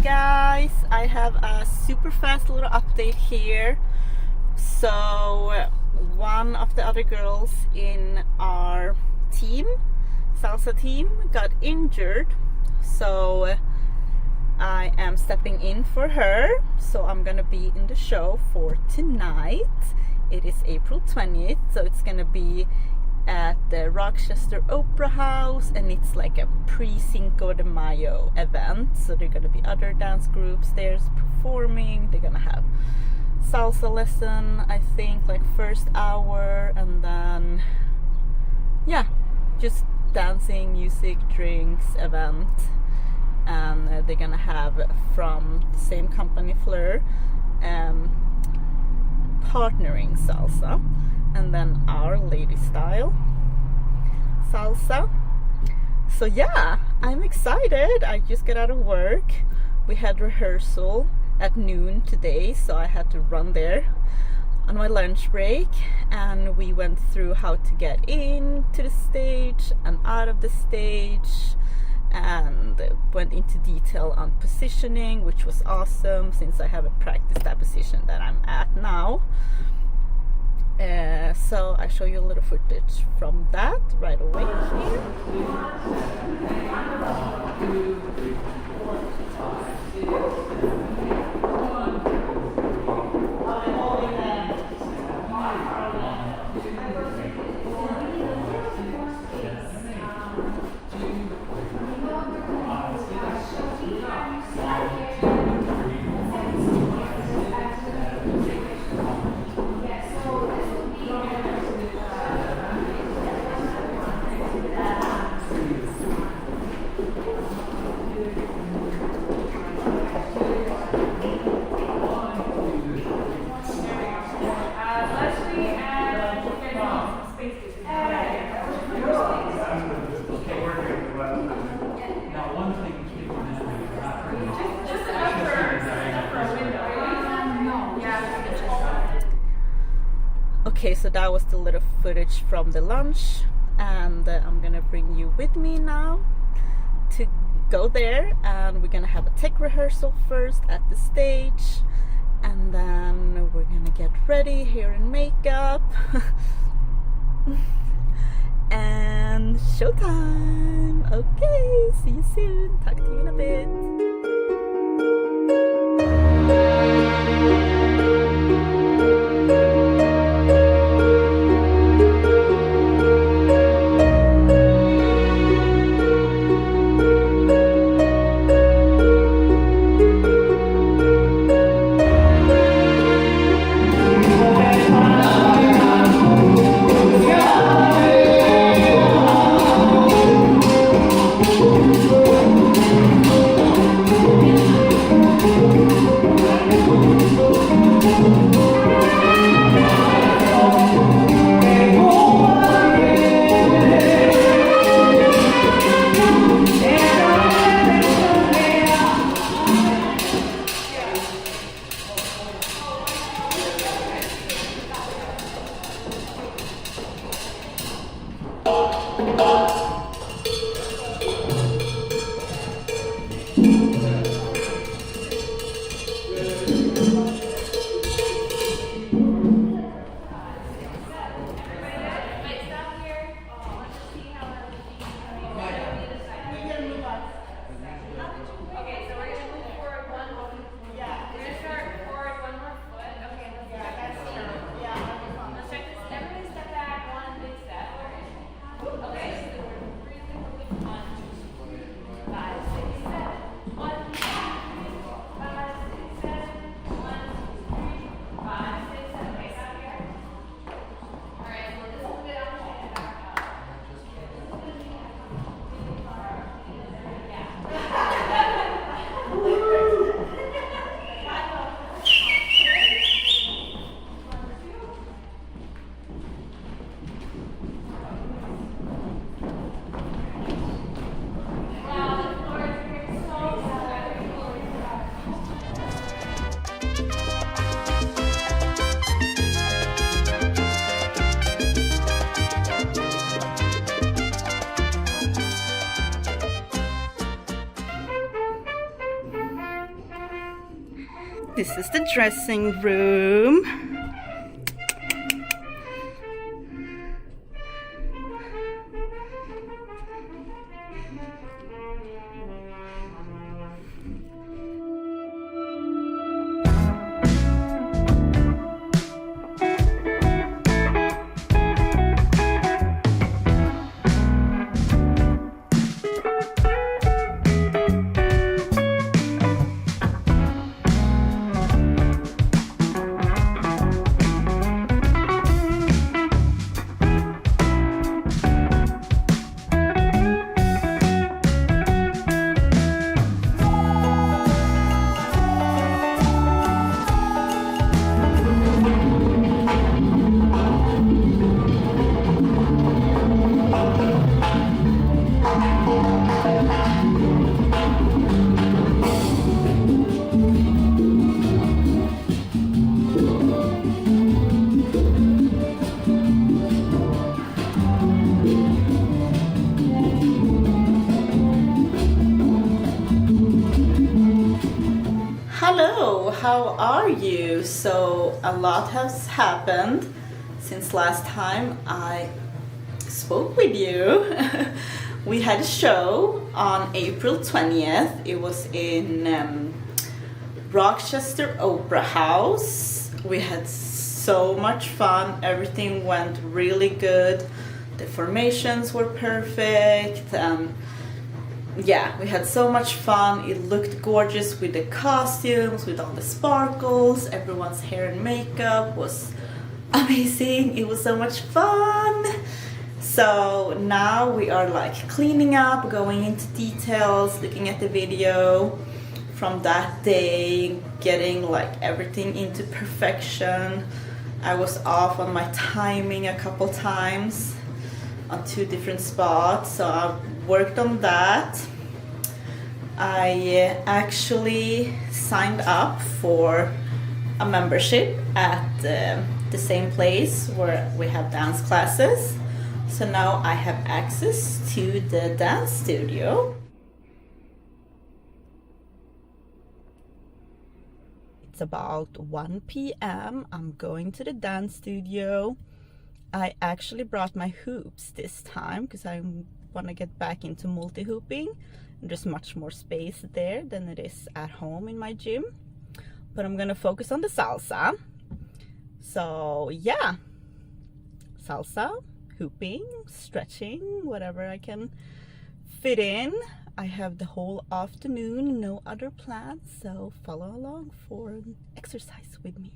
guys, I have a super fast little update here. So one of the other girls in our team, Salsa team, got injured, so I am stepping in for her. So I'm gonna be in the show for tonight. It is April 20th, so it's gonna be at the Rochester Opera House, and it's like a pre-Cinco de Mayo event. So there are gonna be other dance groups there performing. They're gonna have salsa lesson, I think, like first hour, and then just dancing, music, drinks, event. And they're gonna have from the same company, Fleur, partnering salsa, and then Our Lady Style salsa. So yeah, I'm excited. I just got out of work. We had rehearsal at noon today, so I had to run there on my lunch break, and we went through how to get in to the stage and out of the stage, and went into detail on positioning, which was awesome since I haven't practiced that position that I'm at now. So I show you a little footage from that right away here. Okay, so that was the little footage from the lunch, and I'm gonna bring you with me now to go there, and we're gonna have a tech rehearsal first at the stage, and then we're gonna get ready, hair and makeup, and showtime. Okay, see you soon. Talk to you in a bit. Okay. This is the dressing room. Hello, how are you? So a lot has happened since last time I spoke with you. We had a show on April 20th. It was in Rochester Opera House. We had so much fun. Everything went really good. The formations were perfect. Yeah, we had so much fun. It looked gorgeous with the costumes, with all the sparkles. Everyone's hair and makeup was amazing. It was so much fun. So now we are like cleaning up, going into details, looking at the video from that day, getting like everything into perfection. I was off on my timing a couple times on 2 different spots, so I worked on that. I actually signed up for a membership at the same place where we have dance classes. So now I have access to the dance studio. It's about 1 p.m. I'm going to the dance studio. I actually brought my hoops this time because I want to get back into multi-hooping. There's much more space there than it is at home in my gym. But I'm gonna focus on the salsa. So yeah, salsa, hooping, stretching, whatever I can fit in. I have the whole afternoon, no other plans, so follow along for exercise with me.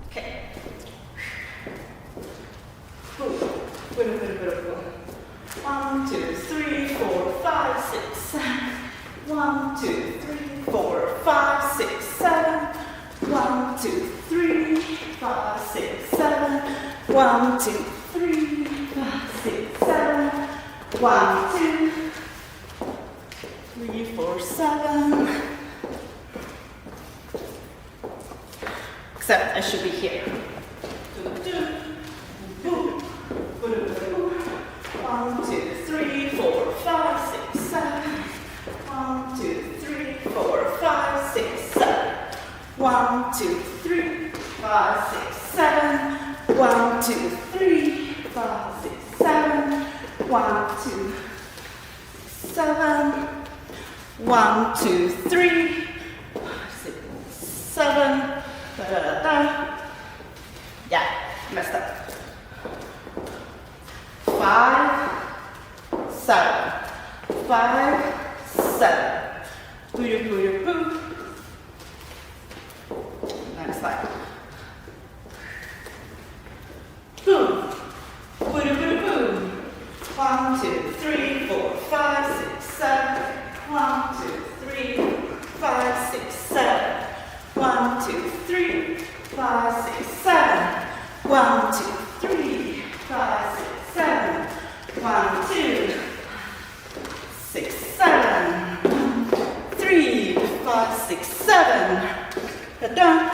Okay. 1, 2, 3, 4, 5, 6, 7. 1, 2, 3, 4, 5, 6, 7. 1, 2, 3, 5, 6, 7. 1, 2, 3, 5, 6, 7. 1, 2, 3, 4, 7. Except I should be here. 1, 2, 3, 4, 5, 6, 7. 1, 2, 3, 4, 5, 6, 7. 1, 2, 3, 5, 6, 7. 1, 2, 3, 5, 6, 7. 1, 2, 7. 1, 2, 3, 6, 7. Da, da, da, da. Yeah, messed up. 5, 7. 5, 7. Boo, boo, boo. Next slide. Boom. Boo, boo, boo. 1, 2, 3, 4, 5, 6, 7. 1, 2, 3, 5, 6, 7. 1, 2, 3, 5, 6, 7. 1, 2, 3, 5, 6, 7. 1, 2, 6, 7. 3, 5, 6, 7. Da-da.